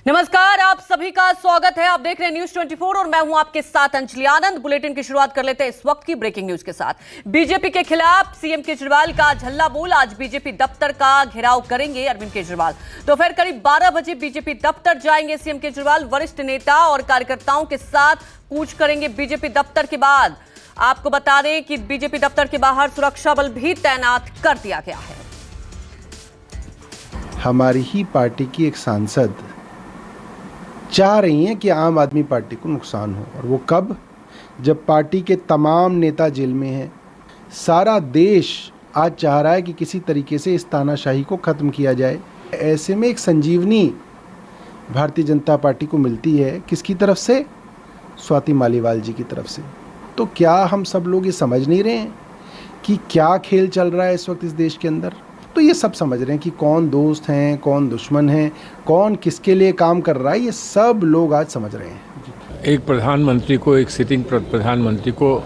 नमस्कार, आप सभी का स्वागत है। आप देख रहे हैं न्यूज 24 और मैं हूं आपके साथ अंजलि आनंद। बुलेटिन की शुरुआत कर लेते हैं इस वक्त की ब्रेकिंग न्यूज के साथ। बीजेपी के खिलाफ सीएम केजरीवाल का हल्ला बोल। आज बीजेपी दफ्तर का घेराव करेंगे अरविंद केजरीवाल। दोपहर करीब 12 बजे बीजेपी दफ्तर जाएंगे सीएम केजरीवाल। वरिष्ठ नेता और कार्यकर्ताओं के साथ कूच करेंगे बीजेपी दफ्तर के बाद। आपको बता दें कि बीजेपी दफ्तर के बाहर सुरक्षा बल भी तैनात कर दिया गया है। हमारी ही पार्टी की एक सांसद चाह रही हैं कि आम आदमी पार्टी को नुकसान हो, और वो कब? जब पार्टी के तमाम नेता जेल में हैं। सारा देश आज चाह रहा है कि किसी तरीके से इस तानाशाही को ख़त्म किया जाए। ऐसे में एक संजीवनी भारतीय जनता पार्टी को मिलती है। किसकी तरफ से? स्वाति मालीवाल जी की तरफ से। तो क्या हम सब लोग ये समझ नहीं रहे हैं कि क्या खेल चल रहा है इस वक्त इस देश के अंदर? तो ये सब समझ रहे हैं कि कौन दोस्त हैं, कौन दुश्मन हैं, कौन किसके लिए काम कर रहा है। ये सब लोग आज समझ रहे हैं। एक प्रधानमंत्री को, एक सिटिंग प्रधानमंत्री को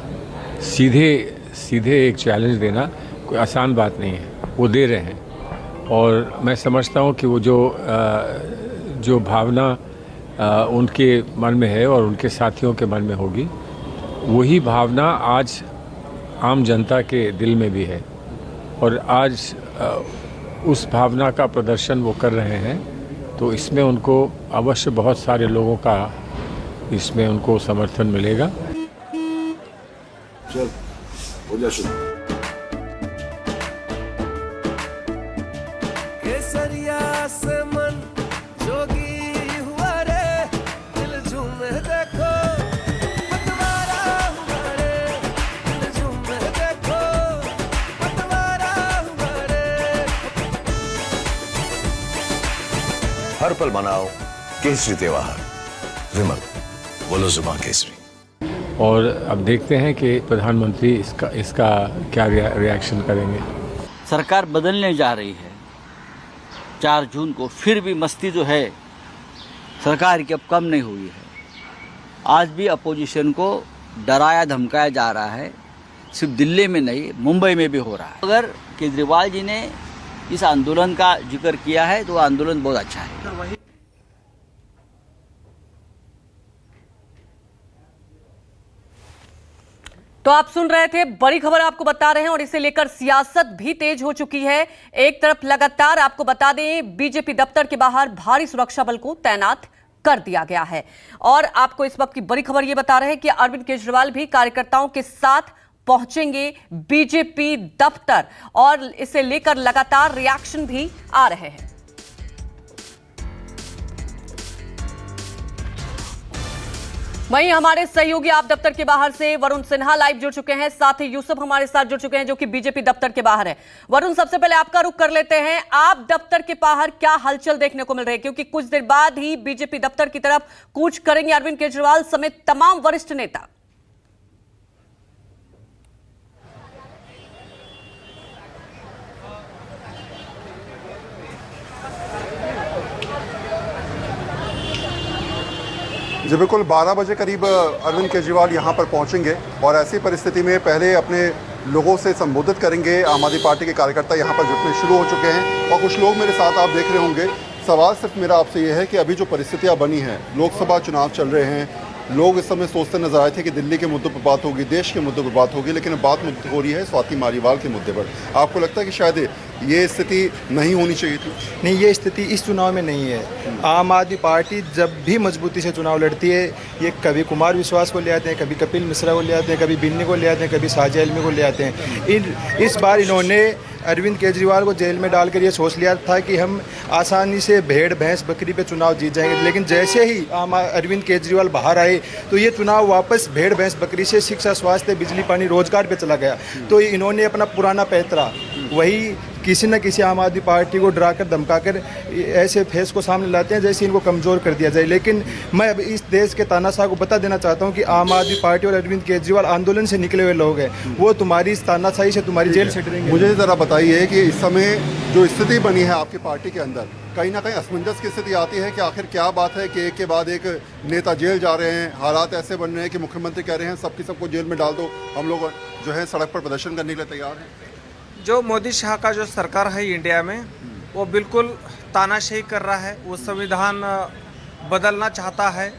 सीधे एक चैलेंज देना कोई आसान बात नहीं है। वो दे रहे हैं और मैं समझता हूँ कि वो जो भावना उनके मन में है और उनके साथियों के मन में होगी, वही भावना आज आम जनता के दिल में भी है। और आज उस भावना का प्रदर्शन वो कर रहे हैं, तो इसमें उनको अवश्य बहुत सारे लोगों का इसमें उनको समर्थन मिलेगा। चल, हो जा शुरू। केसरिया से मन जोगी हुआ रे, दिल झूमे देखो, पतवारा हुआ रे, दिल झूमे देखो, पतवारा हुआ रे। हर पल मनाओ केसरी त्योहार। विमल, बोलो जुबान केसरी। और अब देखते हैं कि प्रधानमंत्री इसका क्या रिएक्शन करेंगे। सरकार बदलने जा रही है 4 जून को, फिर भी मस्ती जो है सरकार की अब कम नहीं हुई है। आज भी अपोजिशन को डराया धमकाया जा रहा है, सिर्फ दिल्ली में नहीं मुंबई में भी हो रहा है। अगर केजरीवाल जी ने इस आंदोलन का जिक्र किया है तो आंदोलन बहुत अच्छा है। तो आप सुन रहे थे, बड़ी खबर आपको बता रहे हैं और इसे लेकर सियासत भी तेज हो चुकी है। एक तरफ लगातार आपको बता दें, बीजेपी दफ्तर के बाहर भारी सुरक्षा बल को तैनात कर दिया गया है। और आपको इस वक्त की बड़ी खबर यह बता रहे हैं कि अरविंद केजरीवाल भी कार्यकर्ताओं के साथ पहुंचेंगे बीजेपी दफ्तर, और इसे लेकर लगातार रिएक्शन भी आ रहे हैं। वहीं हमारे सहयोगी आप दफ्तर के बाहर से वरुण सिन्हा लाइव जुड़ चुके हैं, साथ ही यूसुफ हमारे साथ जुड़ चुके हैं जो कि बीजेपी दफ्तर के बाहर है। वरुण, सबसे पहले आपका रुख कर लेते हैं। आप दफ्तर के बाहर क्या हलचल देखने को मिल रही है, क्योंकि कुछ देर बाद ही बीजेपी दफ्तर की तरफ कूच करेंगे अरविंद केजरीवाल समेत तमाम वरिष्ठ नेता। जी बिल्कुल, 12 बजे करीब अरविंद केजरीवाल यहाँ पर पहुँचेंगे और ऐसी परिस्थिति में पहले अपने लोगों से संबोधित करेंगे। आम आदमी पार्टी के कार्यकर्ता यहाँ पर जुटने शुरू हो चुके हैं और कुछ लोग मेरे साथ आप देख रहे होंगे। सवाल सिर्फ मेरा आपसे ये है कि अभी जो परिस्थितियाँ बनी हैं, लोकसभा चुनाव चल रहे हैं, लोग इस समय सोचते नजर आए थे कि दिल्ली के मुद्दों पर बात होगी, देश के मुद्दों पर बात होगी, लेकिन अब बात हो रही है स्वाति मालीवाल के मुद्दे पर। आपको लगता है कि शायद ये स्थिति नहीं होनी चाहिए थी? नहीं, ये स्थिति इस चुनाव में नहीं है। आम आदमी पार्टी जब भी मजबूती से चुनाव लड़ती है, ये कभी कुमार विश्वास को ले आते हैं, कभी कपिल मिश्रा को ले आते हैं, कभी बिन्नी को ले आते हैं, कभी साजिया इल्मी को ले आते हैं। इस बार इन्होंने अरविंद केजरीवाल को जेल में डालकर ये सोच लिया था कि हम आसानी से भेड़ भैंस बकरी पे चुनाव जीत जाएंगे, लेकिन जैसे ही अरविंद केजरीवाल बाहर आए तो ये चुनाव वापस भेड़ भैंस बकरी से शिक्षा, स्वास्थ्य, बिजली, पानी, रोजगार पे चला गया। तो इन्होंने अपना पुराना पैतरा वही किसी न किसी आम आदमी पार्टी को डराकर धमकाकर ऐसे फेस को सामने लाते हैं जैसे इनको कमज़ोर कर दिया जाए। लेकिन मैं अब इस देश के तानाशाह को बता देना चाहता हूं कि आम आदमी पार्टी और अरविंद केजरीवाल आंदोलन से निकले हुए लोग हैं। वो तुम्हारी इस तानाशाही से तुम्हारी जेल से डरेंगे। मुझे ज़रा बताइए कि इस समय जो स्थिति बनी है आपकी पार्टी के अंदर, कहीं ना कहीं असमंजस की स्थिति आती है कि आखिर क्या बात है कि एक के बाद एक नेता जेल जा रहे हैं, हालात ऐसे बन रहे हैं कि मुख्यमंत्री कह रहे हैं सबकी सबको जेल में डाल दो, हम लोग जो है सड़क पर प्रदर्शन करने के लिए तैयार हैं। जो मोदी शाह का जो सरकार है इंडिया में, वो बिल्कुल तानाशाही कर रहा है। वो संविधान बदलना चाहता है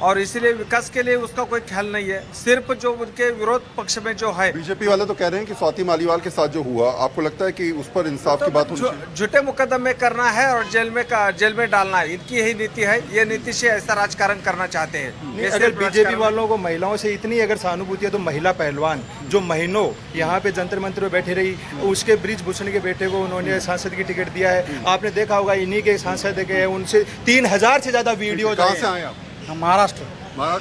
और इसीलिए विकास के लिए उसका कोई ख्याल नहीं है। सिर्फ जो उनके विरोध पक्ष में जो है, बीजेपी वाले तो कह रहे हैं कि स्वाति मालीवाल के साथ जो हुआ, आपको लगता है कि उस पर इंसाफ की बात होनी चाहिए? झूठे मुकदमे करना है और जेल में डालना है, इनकी यही नीति है। ये नीति से ऐसा राजकारण करना चाहते हैं। अगर बीजेपी वालों को महिलाओं से इतनी अगर सहानुभूति है तो महिला पहलवान जो महीनों यहाँ पे जंतर मंतर में बैठी रही, उसके ब्रिज भूषण के बेटे को उन्होंने सांसद की टिकट दिया है। आपने देखा होगा इन्हीं के सांसद के उनसे 3000 से ज्यादा वीडियो। कहाँ से आए आप? हम महाराष्ट्र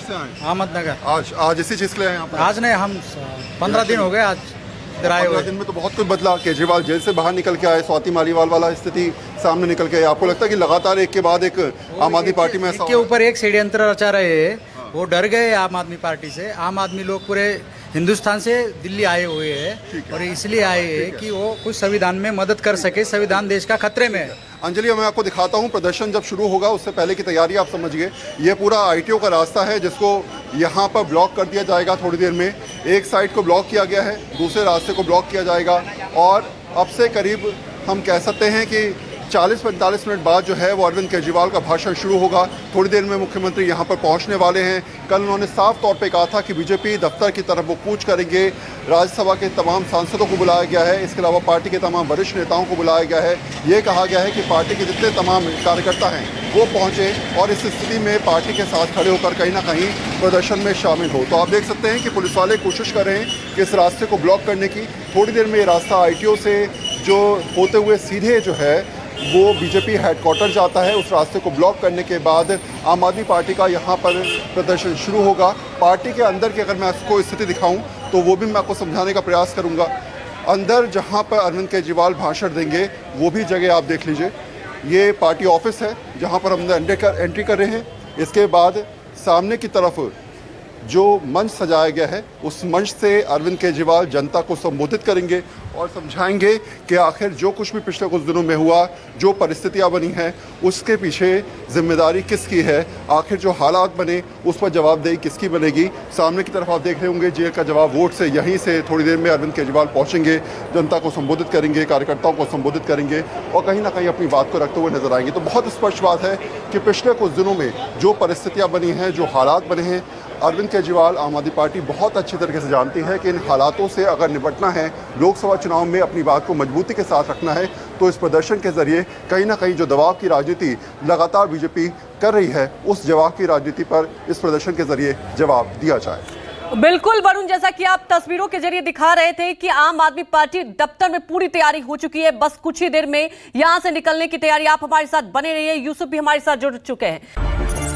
से आए? अहमदनगर। आज इसी चीज के लिए आए यहाँ पर? आज नहीं, हम 15 दिन हो गए आज इधर आए 15 हुए। दिन में तो बहुत कुछ बदला। केजरीवाल जेल से बाहर निकल के आए, स्वाति मालीवाल वाला स्थिति सामने निकल के आए। आपको लगता है कि लगातार एक के बाद एक आम आदमी पार्टी में ऐसा के ऊपर एक षड्यंत्र रचा रहे हैं, वो डर गए आम आदमी पार्टी से। आम आदमी लोग पूरे हिंदुस्तान से दिल्ली आए हुए हैं और इसलिए आए हैं कि वो कुछ संविधान में मदद कर सके। संविधान देश का खतरे में है। अंजलि, मैं आपको दिखाता हूं प्रदर्शन जब शुरू होगा उससे पहले की तैयारी आप समझिए। ये पूरा आईटीओ का रास्ता है जिसको यहाँ पर ब्लॉक कर दिया जाएगा थोड़ी देर में। एक साइड को ब्लॉक किया गया है, दूसरे रास्ते को ब्लॉक किया जाएगा और अब से करीब हम कह सकते हैं कि 40-45 मिनट बाद जो है वो अरविंद केजरीवाल का भाषण शुरू होगा। थोड़ी देर में मुख्यमंत्री यहाँ पर पहुँचने वाले हैं। कल उन्होंने साफ तौर पे कहा था कि बीजेपी दफ्तर की तरफ वो कूच करेंगे। राज्यसभा के तमाम सांसदों को बुलाया गया है, इसके अलावा पार्टी के तमाम वरिष्ठ नेताओं को बुलाया गया है। ये कहा गया है कि पार्टी के जितने तमाम कार्यकर्ता हैं वो पहुँचे और इस स्थिति में पार्टी के साथ खड़े होकर कहीं ना कहीं प्रदर्शन में शामिल हो। तो आप देख सकते हैं कि पुलिस वाले कोशिश कर रहे हैं कि इस रास्ते को ब्लॉक करने की। थोड़ी देर में ये रास्ता आईटीओ से जो होते हुए सीधे जो है वो बीजेपी हेडक्वार्टर जाता है। उस रास्ते को ब्लॉक करने के बाद आम आदमी पार्टी का यहाँ पर प्रदर्शन शुरू होगा। पार्टी के अंदर की अगर मैं आपको स्थिति दिखाऊं तो वो भी मैं आपको समझाने का प्रयास करूँगा। अंदर जहाँ पर अरविंद केजरीवाल भाषण देंगे वो भी जगह आप देख लीजिए। ये पार्टी ऑफिस है जहाँ पर हम एंट्री कर रहे हैं। इसके बाद सामने की तरफ जो मंच सजाया गया है उस मंच से अरविंद केजरीवाल जनता को संबोधित करेंगे और समझाएंगे कि आखिर जो कुछ भी पिछले कुछ दिनों में हुआ, जो परिस्थितियां बनी हैं, उसके पीछे जिम्मेदारी किसकी है, आखिर जो हालात बने उस पर जवाबदेही किसकी बनेगी। सामने की तरफ आप देख रहे होंगे जेल का जवाब वोट से। यहीं से थोड़ी देर में अरविंद केजरीवाल पहुंचेंगे, जनता को संबोधित करेंगे, कार्यकर्ताओं को संबोधित करेंगे और कहीं ना कहीं अपनी बात को रखते हुए नजर आएंगे। तो बहुत स्पष्ट बात है कि पिछले कुछ दिनों में जो परिस्थितियाँ बनी हैं, जो हालात बने हैं, अरविंद केजरीवाल आम आदमी पार्टी बहुत अच्छी तरीके से जानती है कि इन हालातों से अगर निपटना है, लोकसभा चुनाव में अपनी बात को मजबूती के साथ रखना है, तो इस प्रदर्शन के जरिए कहीं ना कहीं जो दबाव की राजनीति लगातार बीजेपी कर रही है, उस जवाब की राजनीति पर इस प्रदर्शन के जरिए जवाब दिया जाए। बिल्कुल वरुण, जैसा कि आप तस्वीरों के जरिए दिखा रहे थे कि आम आदमी पार्टी दफ्तर में पूरी तैयारी हो चुकी है। बस कुछ ही देर में यहां से निकलने की तैयारी। आप हमारे साथ बने रहिए। यूसुफ भी हमारे साथ जुड़ चुके हैं।